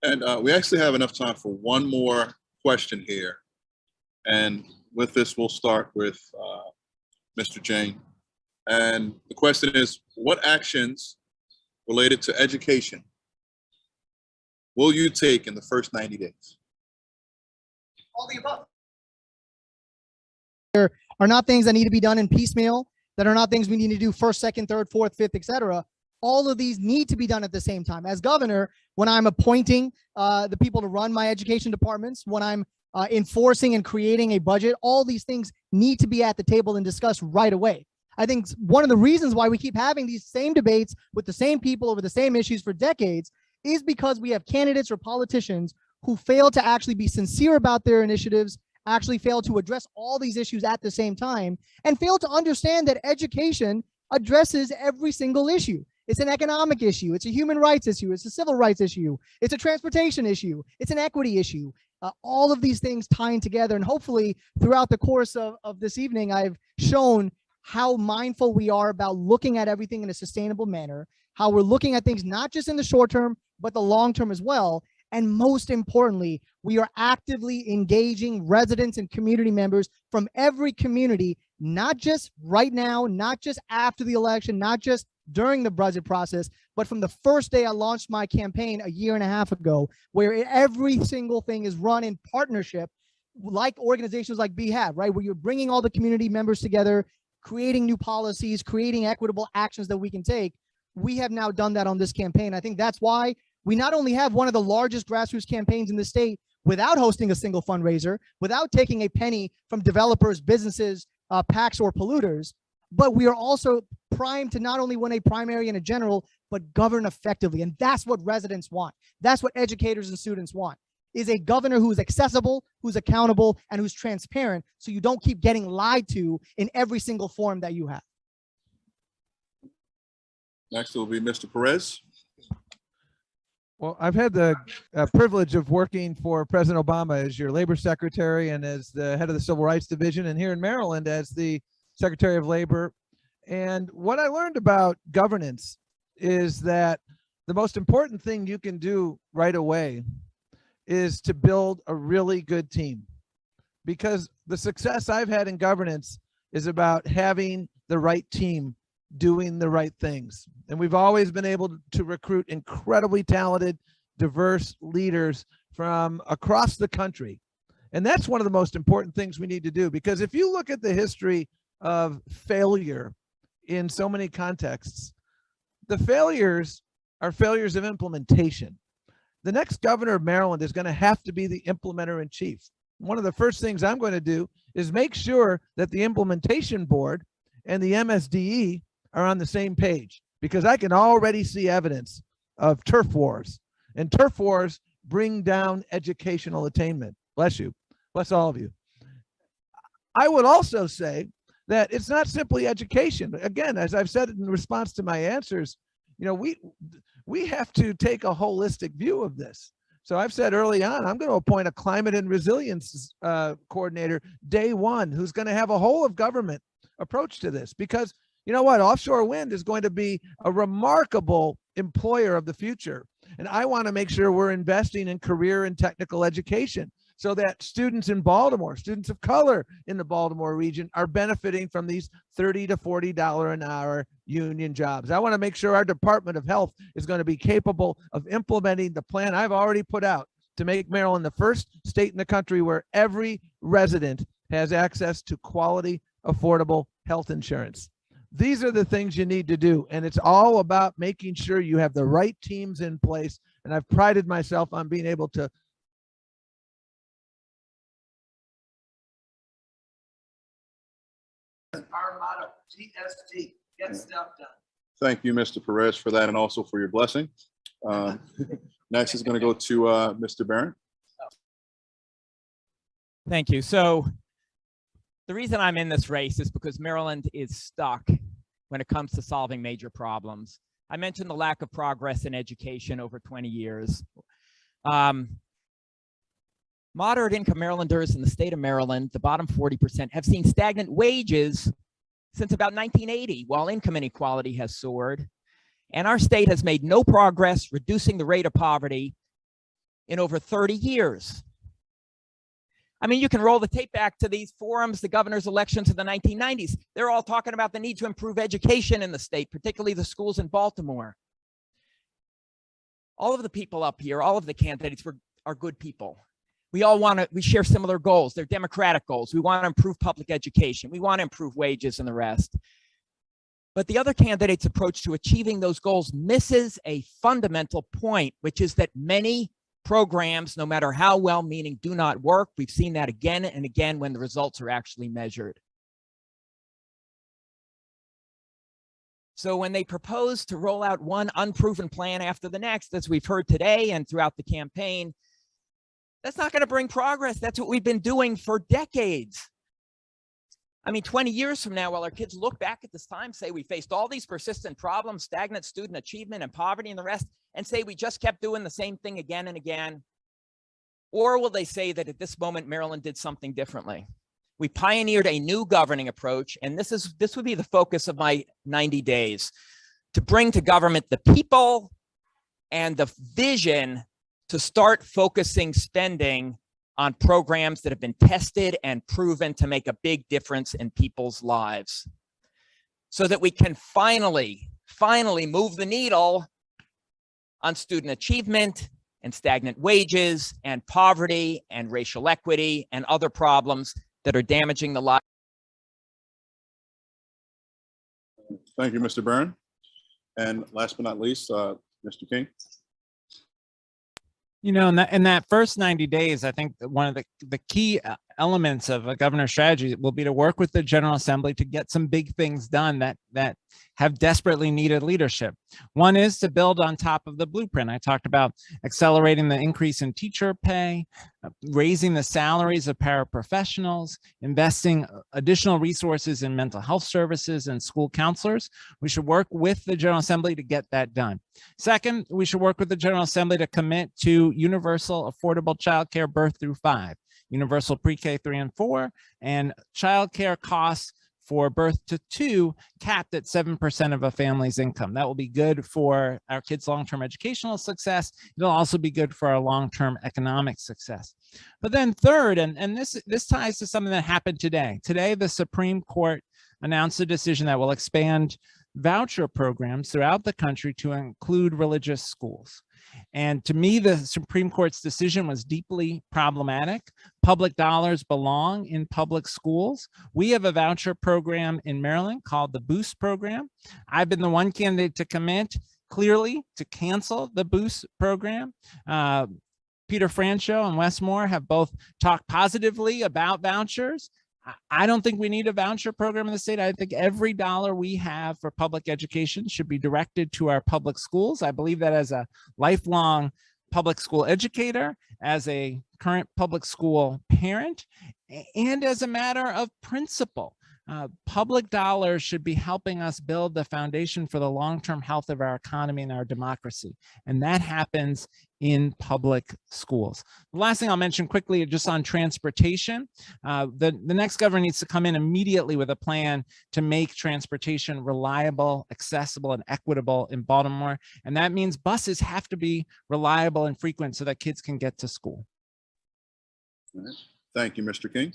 And we actually have enough time for one more question here. And with this, we'll start with Mr. Jain. And the question is, what actions related to education will you take in the first 90 days? All the above. There are not things that need to be done in piecemeal, that are not things we need to do first, second, third, fourth, fifth, etc. All of these need to be done at the same time. As governor, when I'm appointing the people to run my education departments, when I'm enforcing and creating a budget, all these things need to be at the table and discussed right away. I think one of the reasons why we keep having these same debates with the same people over the same issues for decades is because we have candidates or politicians who fail to actually be sincere about their initiatives, actually fail to address all these issues at the same time, and fail to understand that education addresses every single issue. It's an economic issue, it's a human rights issue, it's a civil rights issue, it's a transportation issue, it's an equity issue. All of these things tying together, and hopefully throughout the course of this evening, I've shown how mindful we are about looking at everything in a sustainable manner, how we're looking at things not just in the short term, but the long term as well. And most importantly, we are actively engaging residents and community members from every community, not just right now, not just after the election, not just during the budget process, but from the first day I launched my campaign a year and a half ago, where every single thing is run in partnership, like organizations like BHAV, right? Where you're bringing all the community members together, creating new policies, creating equitable actions that we can take. We have now done that on this campaign. I think that's why we not only have one of the largest grassroots campaigns in the state without hosting a single fundraiser, without taking a penny from developers, businesses, PACs, or polluters, but we are also primed to not only win a primary and a general, but govern effectively. And that's what residents want. That's what educators and students want, is a governor who is accessible, who's accountable, and who's transparent, so you don't keep getting lied to in every single forum that you have. Next will be Mr. Perez. Well, I've had the privilege of working for President Obama as your labor secretary and as the head of the Civil Rights Division, and here in Maryland as the Secretary of Labor. And what I learned about governance is that the most important thing you can do right away is to build a really good team, because the success I've had in governance is about having the right team doing the right things. And we've always been able to recruit incredibly talented, diverse leaders from across the country. And that's one of the most important things we need to do, because if you look at the history of failure in so many contexts, the failures are failures of implementation. The next governor of Maryland is going to have to be the implementer in chief. One of the first things I'm going to do is make sure that the implementation board and the MSDE are on the same page, because I can already see evidence of turf wars, and turf wars bring down educational attainment. Bless you. Bless all of you. I would also say that it's not simply education. Again, as I've said in response to my answers, you know, we have to take a holistic view of this. So I've said early on, I'm going to appoint a climate and resilience coordinator day one, who's going to have a whole of government approach to this, because you know what? Offshore wind is going to be a remarkable employer of the future. And I want to make sure we're investing in career and technical education so that students in Baltimore, students of color in the Baltimore region, are benefiting from these $30 to $40 an hour union jobs. I want to make sure our Department of Health is going to be capable of implementing the plan I've already put out to make Maryland the first state in the country where every resident has access to quality, affordable health insurance. These are the things you need to do, and it's all about making sure you have the right teams in place. And I've prided myself on being able to Our motto, GST, get stuff done. Thank you, Mr. Perez, for that, and also for your blessing. Next is going to go to Mr. Barron. Thank you. So the reason I'm in this race is because Maryland is stuck when it comes to solving major problems. I mentioned the lack of progress in education over 20 years. Moderate income Marylanders in the state of Maryland, the bottom 40%, have seen stagnant wages since about 1980, while income inequality has soared. And our state has made no progress reducing the rate of poverty in over 30 years. I mean, you can roll the tape back to these forums, the governor's elections of the 1990s. They're all talking about the need to improve education in the state, particularly the schools in Baltimore. All of the people up here, all of the candidates are good people. We share similar goals. They're democratic goals. We want to improve public education. We want to improve wages and the rest. But the other candidate's approach to achieving those goals misses a fundamental point, which is that many programs, no matter how well-meaning, do not work. We've seen that again and again when the results are actually measured. So when they propose to roll out one unproven plan after the next, as we've heard today and throughout the campaign, that's not going to bring progress. That's what we've been doing for decades. I mean, 20 years from now, while our kids look back at this time, say we faced all these persistent problems, stagnant student achievement and poverty and the rest, and say we just kept doing the same thing again and again? Or will they say that at this moment, Maryland did something differently? We pioneered a new governing approach, and this would be the focus of my 90 days, to bring to government the people and the vision to start focusing spending on programs that have been tested and proven to make a big difference in people's lives, so that we can finally move the needle on student achievement and stagnant wages and poverty and racial equity and other problems that are damaging the lives. Thank you, Mr. Byrne. And last but not least, Mr. King. You know, in that first 90 days, I think that one of the key elements of a governor's strategy will be to work with the General Assembly to get some big things done that have desperately needed leadership. One is to build on top of the blueprint. I talked about accelerating the increase in teacher pay, raising the salaries of paraprofessionals, investing additional resources in mental health services and school counselors. We should work with the General Assembly to get that done. Second, we should work with the General Assembly to commit to universal affordable childcare birth through 5, universal pre-K 3 and 4, and childcare costs for birth to 2 capped at 7% of a family's income. That will be good for our kids' long-term educational success. It'll also be good for our long-term economic success. But then third, and this ties to something that happened today. Today, the Supreme Court announced a decision that will expand voucher programs throughout the country to include religious schools. And to me, the Supreme Court's decision was deeply problematic. Public dollars belong in public schools. We have a voucher program in Maryland called the Boost program. I've been the one candidate to commit clearly to cancel the Boost program. Peter Franchot and Wes Moore have both talked positively about vouchers. I don't think we need a voucher program in the state. I think every dollar we have for public education should be directed to our public schools. I believe that as a lifelong public school educator, as a current public school parent, and as a matter of principle. Public dollars should be helping us build the foundation for the long-term health of our economy and our democracy. And that happens in public schools. The last thing I'll mention quickly, just on transportation, the next governor needs to come in immediately with a plan to make transportation reliable, accessible, and equitable in Baltimore. And that means buses have to be reliable and frequent so that kids can get to school. All right. Thank you, Mr. King.